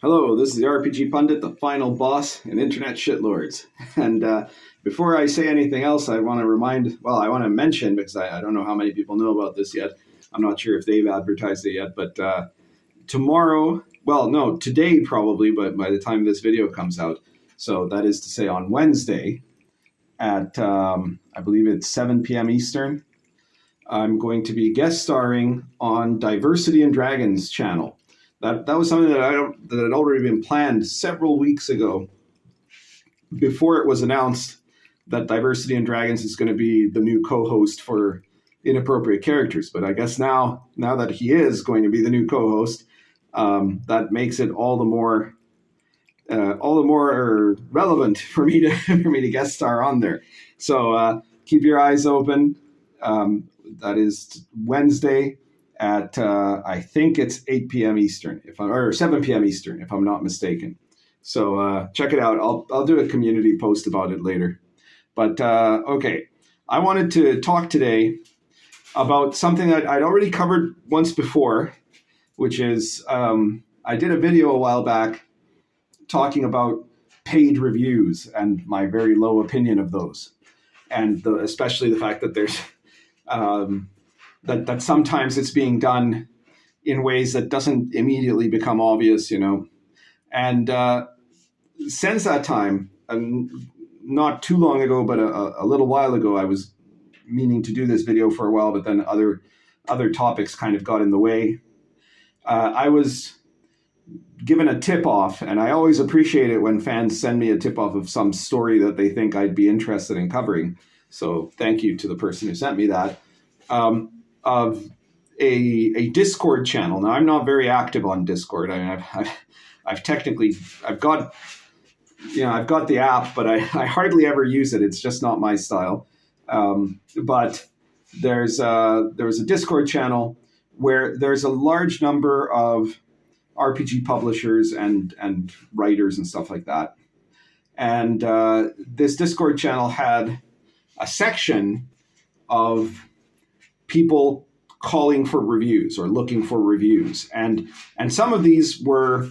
Hello, this is the RPG Pundit, the final boss, and internet shitlords. And before I say anything else, I want to mention, because I don't know how many people know about this yet. I'm not sure if they've advertised it yet, but today probably, but by the time this video comes out, so that is to say on Wednesday at, I believe it's 7 p.m. Eastern, I'm going to be guest starring on Diversity and Dragons channel. That was something that had already been planned several weeks ago, before it was announced that Diversity and Dragons is going to be the new co-host for Inappropriate Characters. But I guess now that he is going to be the new co-host, that makes it all the more relevant for me to guest star on there. So keep your eyes open. That is Wednesday at I think it's 8 p.m. Eastern, or 7 p.m. Eastern, if I'm not mistaken. So check it out. I'll do a community post about it later. But okay, I wanted to talk today about something that I'd already covered once before, which is I did a video a while back talking about paid reviews and my very low opinion of those, and especially the fact that there's that sometimes it's being done in ways that doesn't immediately become obvious, And since that time, not too long ago, but a little while ago, I was meaning to do this video for a while, but then other topics kind of got in the way. I was given a tip-off, and I always appreciate it when fans send me a tip-off of some story that they think I'd be interested in covering. So thank you to the person who sent me that. Of a Discord channel. Now, I'm not very active on Discord. I mean, I've got the app, but I hardly ever use it. It's just not my style. But there was a Discord channel where there's a large number of RPG publishers and writers and stuff like that. And this Discord channel had a section of people calling for reviews or looking for reviews. And some of these were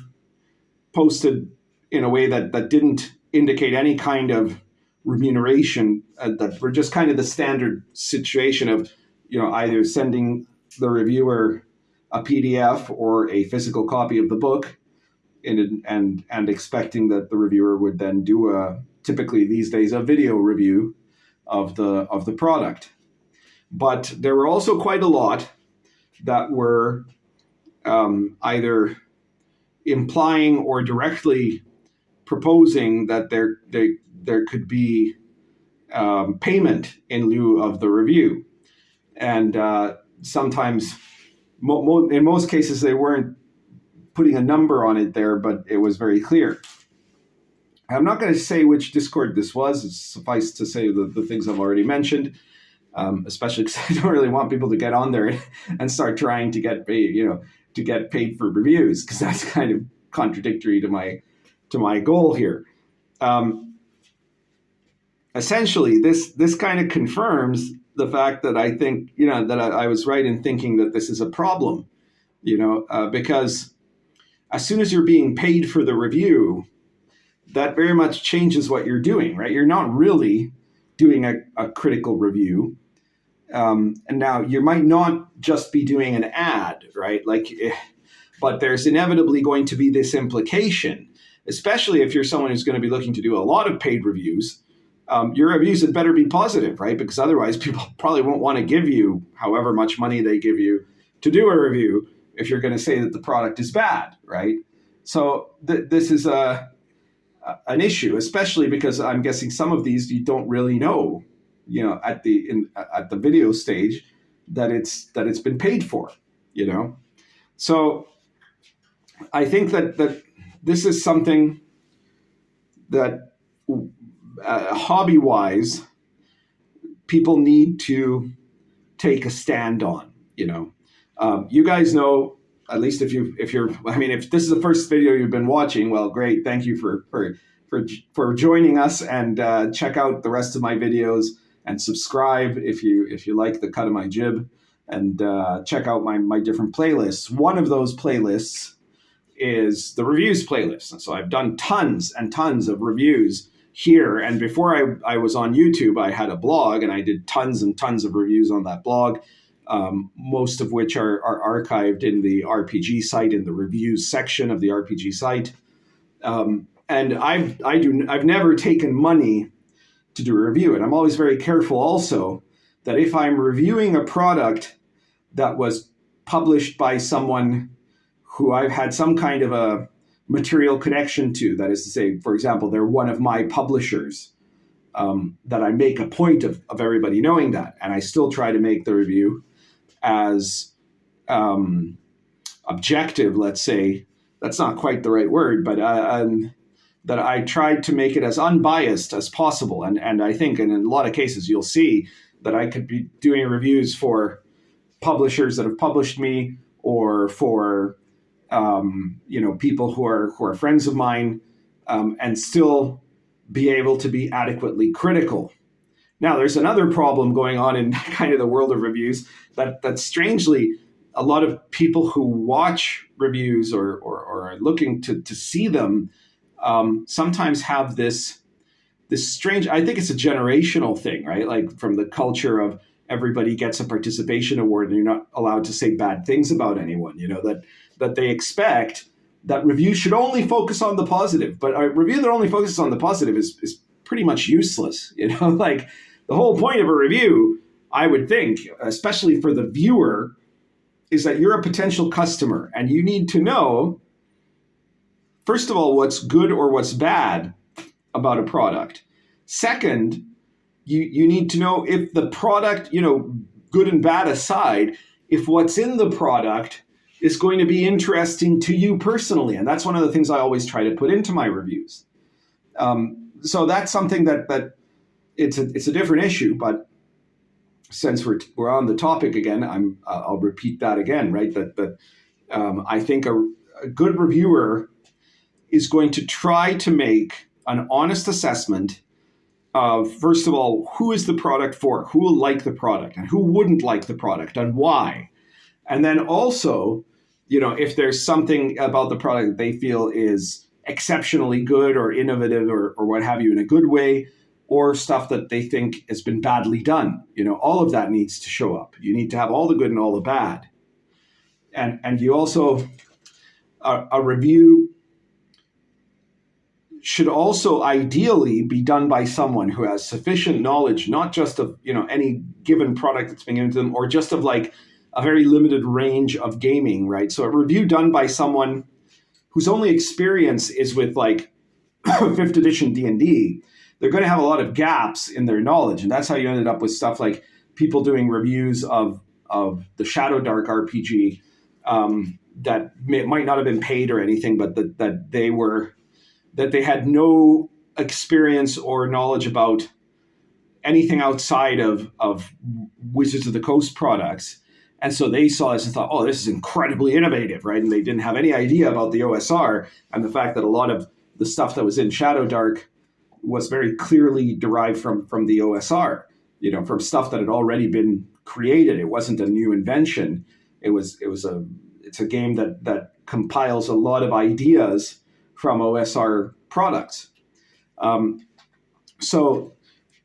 posted in a way that didn't indicate any kind of remuneration, that were just kind of the standard situation of, either sending the reviewer a PDF or a physical copy of the book and expecting that the reviewer would then do typically these days, a video review of the product. But there were also quite a lot that were either implying or directly proposing that there could be payment in lieu of the review. And sometimes, in most cases, they weren't putting a number on it there, but it was very clear. I'm not going to say which Discord this was. It's suffice to say the things I've already mentioned. Especially because I don't really want people to get on there and start trying to get paid for reviews, because that's kind of contradictory to my goal here. Essentially, this kind of confirms the fact that I think that I was right in thinking that this is a problem, because as soon as you're being paid for the review, that very much changes what you're doing, right? You're not really doing a critical review. And now you might not just be doing an ad, right? But there's inevitably going to be this implication, especially if you're someone who's going to be looking to do a lot of paid reviews. Your reviews had better be positive, right? Because otherwise people probably won't want to give you however much money they give you to do a review if you're going to say that the product is bad, right? So this is an issue, especially because I'm guessing some of these you don't really know, at the video stage that it's been paid for, So I think that this is something that hobby-wise people need to take a stand on. You guys know, at least if this is the first video you've been watching, well, great, thank you for joining us, and check out the rest of my videos and subscribe if you like the cut of my jib, and check out my different playlists. One of those playlists is the reviews playlist. And so I've done tons and tons of reviews here. And before I was on YouTube, I had a blog, and I did tons and tons of reviews on that blog, most of which are archived in the RPG site, in the reviews section of the RPG site. And I've never taken money to do a review. And I'm always very careful also that if I'm reviewing a product that was published by someone who I've had some kind of a material connection to, that is to say, for example, they're one of my publishers, that I make a point of everybody knowing that. And I still try to make the review as objective, let's say. That's not quite the right word, but that I tried to make it as unbiased as possible. And I think in a lot of cases, you'll see that I could be doing reviews for publishers that have published me, or for people who are friends of mine, and still be able to be adequately critical. Now, there's another problem going on in kind of the world of reviews, that strangely, a lot of people who watch reviews or are looking to see them sometimes have this strange, I think it's a generational thing, right? Like from the culture of everybody gets a participation award and you're not allowed to say bad things about anyone, that they expect that reviews should only focus on the positive. But a review that only focuses on the positive is pretty much useless. Like the whole point of a review, I would think, especially for the viewer, is that you're a potential customer and you need to know, first of all, what's good or what's bad about a product. Second, you need to know if the product, good and bad aside, if what's in the product is going to be interesting to you personally. And that's one of the things I always try to put into my reviews. So that's something that it's a different issue, but since we're on the topic again, I'll repeat that again, right? That I think a good reviewer is going to try to make an honest assessment of, first of all, who is the product for, who will like the product, and who wouldn't like the product, and why. And then also, if there's something about the product that they feel is exceptionally good or innovative or what have you in a good way, or stuff that they think has been badly done, all of that needs to show up. You need to have all the good and all the bad. And you also, a review should also ideally be done by someone who has sufficient knowledge, not just of, any given product that's being given to them, or just of like a very limited range of gaming, right? So a review done by someone whose only experience is with like 5th edition D&D, they're going to have a lot of gaps in their knowledge. And that's how you ended up with stuff like people doing reviews of the Shadow Dark RPG that might not have been paid or anything, but that they had no experience or knowledge about anything outside of Wizards of the Coast products. And so they saw this and thought, oh, this is incredibly innovative, right? And they didn't have any idea about the OSR and the fact that a lot of the stuff that was in Shadow Dark was very clearly derived from the OSR, from stuff that had already been created. It wasn't a new invention. It's a game that compiles a lot of ideas from OSR products. So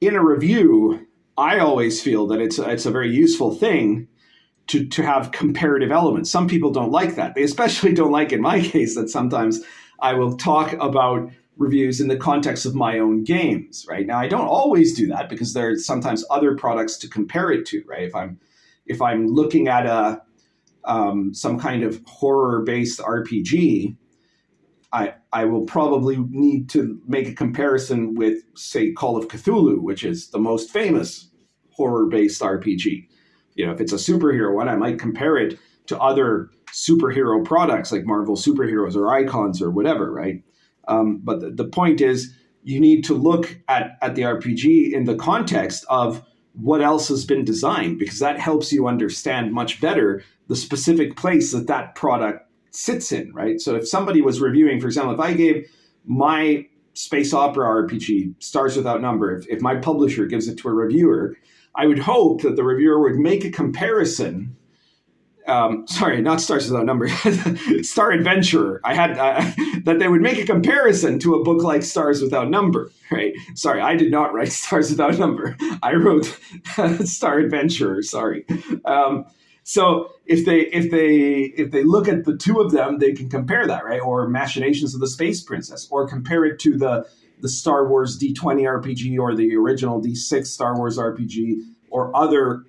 in a review, I always feel that it's a very useful thing to have comparative elements. Some people don't like that. They especially don't like, in my case, that sometimes I will talk about reviews in the context of my own games, right? Now, I don't always do that because there's sometimes other products to compare it to, right? If I'm looking at some kind of horror-based RPG, I will probably need to make a comparison with, say, Call of Cthulhu, which is the most famous horror-based RPG. If it's a superhero one, I might compare it to other superhero products like Marvel superheroes or icons or whatever, right? But the point is, you need to look at the RPG in the context of what else has been designed, because that helps you understand much better the specific place that product sits in, right? So if somebody was reviewing, for example, if I gave my space opera RPG, Stars Without Number, if my publisher gives it to a reviewer, I would hope that the reviewer would make a comparison sorry, not Stars Without Number, Star Adventurer. I had that they would make a comparison to a book like Stars Without Number, right? Sorry, I did not write Stars Without Number. I wrote Star Adventurer. Sorry. So if they look at the two of them, they can compare that, right? Or Machinations of the Space Princess, or compare it to the Star Wars D20 RPG or the original D6 Star Wars RPG or other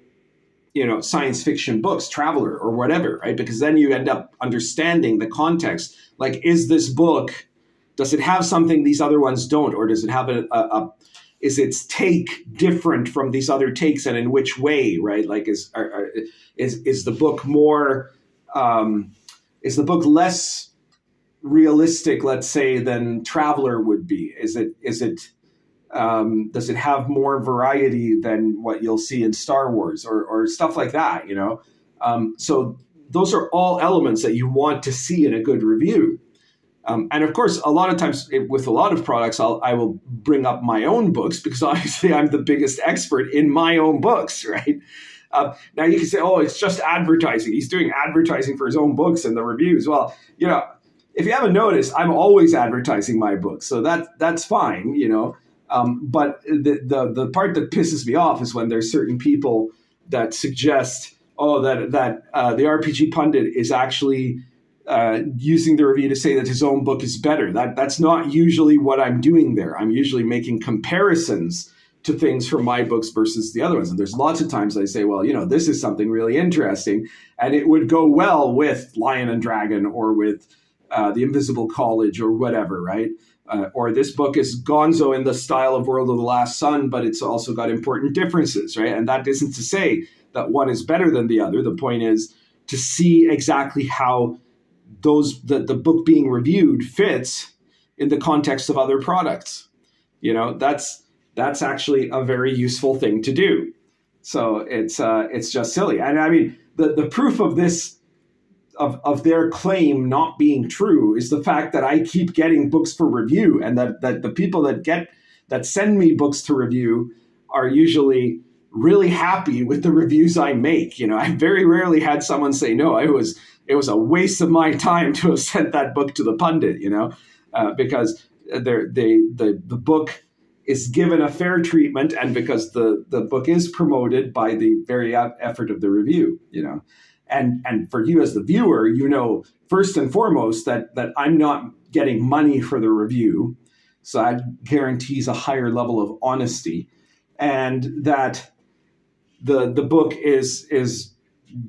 science fiction books, Traveler or whatever, right? Because then you end up understanding the context. Like, is this book, does it have something these other ones don't? Or does it have is its take different from these other takes, and in which way, right? Like, is the book more, is the book less realistic, let's say, than Traveler would be? Does it have more variety than what you'll see in Star Wars or stuff like that, So those are all elements that you want to see in a good review. And of course, a lot of times with a lot of products, I will bring up my own books because obviously I'm the biggest expert in my own books, right? Now you can say, oh, it's just advertising. He's doing advertising for his own books and the reviews. Well, if you haven't noticed, I'm always advertising my books. So that's fine, But the part that pisses me off is when there's certain people that suggest, that the RPG pundit is actually using the review to say that his own book is better. That's not usually what I'm doing there. I'm usually making comparisons to things from my books versus the other ones. And there's lots of times I say, well, this is something really interesting, and it would go well with Lion and Dragon or with The Invisible College or whatever, right? Or this book is Gonzo in the style of World of the Last Sun, but it's also got important differences, right? And that isn't to say that one is better than the other. The point is to see exactly how the book being reviewed fits in the context of other products. That's actually a very useful thing to do. So it's just silly. And I mean, the proof of this, of their claim not being true, is the fact that I keep getting books for review, and that the people that send me books to review are usually really happy with the reviews I make. I very rarely had someone say, no, it was a waste of my time to have sent that book to the pundit, because the book is given a fair treatment, and because the book is promoted by the very effort of the review, And for you as the viewer, first and foremost that I'm not getting money for the review. So that guarantees a higher level of honesty, and that the book is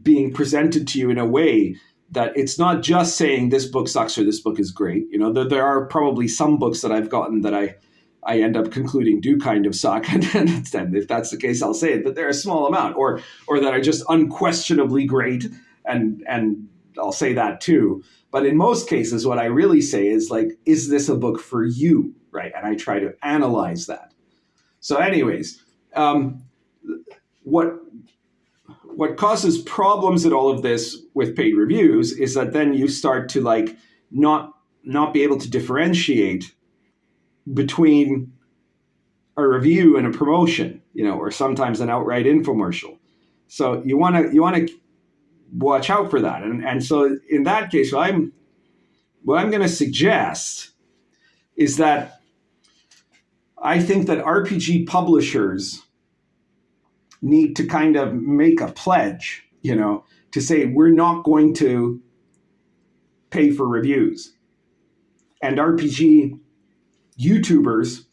being presented to you in a way that it's not just saying this book sucks or this book is great. There are probably some books that I've gotten that I end up concluding do kind of suck, and if that's the case, I'll say it. But they're a small amount, or that are just unquestionably great, and I'll say that too. But in most cases, what I really say is, like, is this a book for you, right? And I try to analyze that. So, anyways, what causes problems in all of this with paid reviews is that then you start to not be able to differentiate between a review and a promotion, or sometimes an outright infomercial. So you want to watch out for that. And so in that case, what I'm going to suggest is that I think that RPG publishers need to kind of make a pledge, to say we're not going to pay for reviews. And RPG YouTubers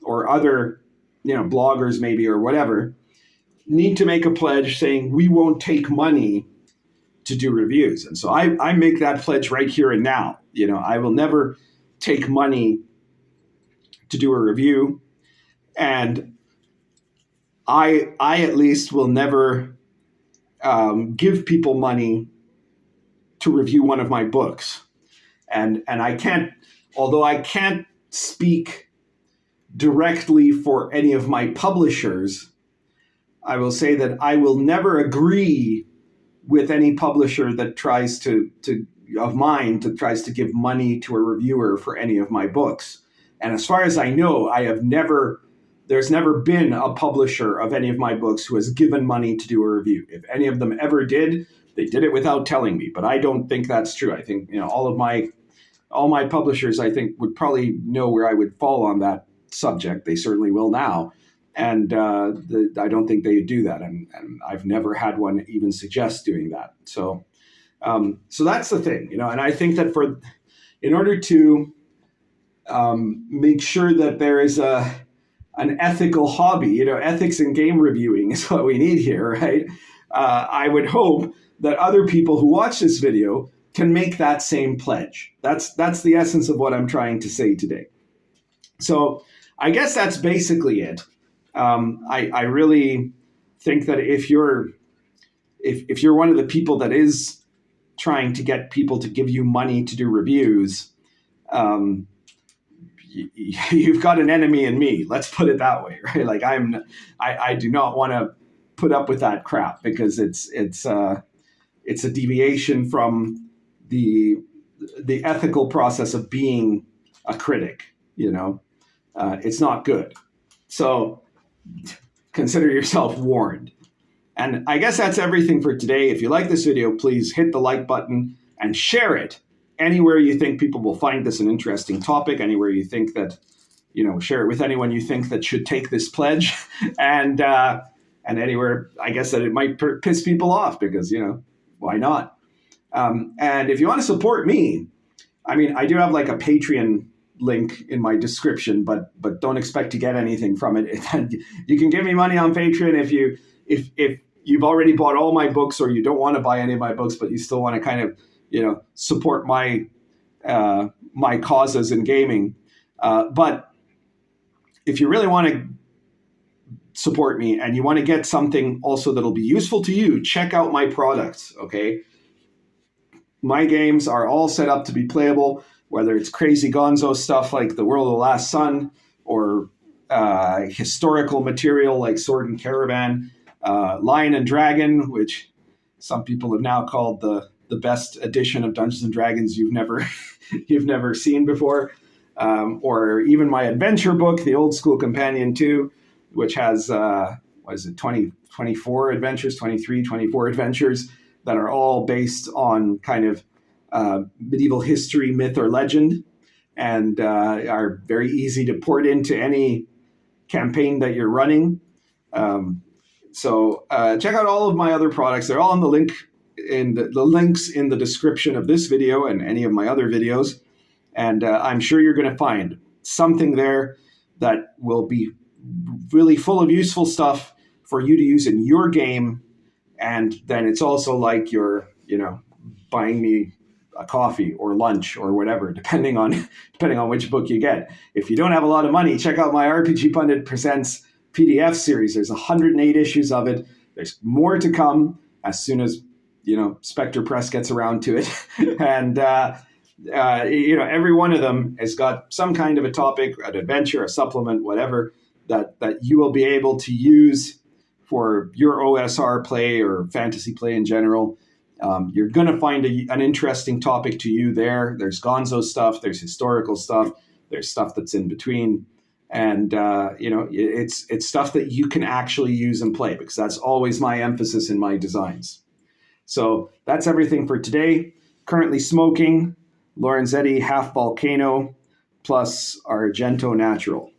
or other, bloggers maybe or whatever, need to make a pledge saying we won't take money to do reviews. And so I make that pledge right here and now. I will never take money to do a review, and I at least will never give people money to review one of my books. And I can't, although I can't speak directly for any of my publishers, I will say that I will never agree with any publisher that tries to give money to a reviewer for any of my books. And as far as I know, there's never been a publisher of any of my books who has given money to do a review. If any of them ever did, they did it without telling me, but I don't think that's true. I think, all my publishers, I think, would probably know where I would fall on that subject. They certainly will now. And I don't think they do that. And I've never had one even suggest doing that. So that's the thing, and I think that in order to make sure that there is an ethical hobby, ethics in game reviewing is what we need here, right? I would hope that other people who watch this video can make that same pledge. That's the essence of what I'm trying to say today. So I guess that's basically it. I really think that if you're one of the people that is trying to get people to give you money to do reviews, you've got an enemy in me. Let's put it that way, right? Like I do not want to put up with that crap, because it's a deviation from the ethical process of being a critic. It's not good. So consider yourself warned. And I guess that's everything for today. If you like this video, please hit the like button and share it anywhere you think people will find this an interesting topic, anywhere you think that, share it with anyone you think that should take this pledge, and anywhere, I guess, that it might piss people off, because, why not? And if you want to support me, I do have like a Patreon link in my description, but don't expect to get anything from it. You can give me money on Patreon if you've already bought all my books, or you don't want to buy any of my books, but you still want to kind of, support my causes in gaming. But if you really want to support me and you want to get something also that'll be useful to you, check out my products, okay? My games are all set up to be playable, whether it's crazy Gonzo stuff like The World of the Last Sun, or historical material like Sword and Caravan, Lion and Dragon, which some people have now called the best edition of Dungeons and Dragons you've never seen before, or even my adventure book, The Old School Companion 2, which has 24 adventures, 23, 24 adventures that are all based on kind of medieval history, myth, or legend, and are very easy to port into any campaign that you're running. So check out all of my other products. They're all in the links in the description of this video and any of my other videos. And I'm sure you're going to find something there that will be really full of useful stuff for you to use in your game. And then it's also like you're, buying me a coffee or lunch or whatever, depending on which book you get. If you don't have a lot of money, check out my RPG Pundit Presents PDF series. There's 108 issues of it. There's more to come as soon as, Spectre Press gets around to it. And, every one of them has got some kind of a topic, an adventure, a supplement, whatever, that you will be able to use for your OSR play or fantasy play in general. You're going to find an interesting topic to you there. There's Gonzo stuff. There's historical stuff. There's stuff that's in between. And, it's stuff that you can actually use and play, because that's always my emphasis in my designs. So that's everything for today. Currently smoking Lorenzetti Half Volcano plus Argento Natural.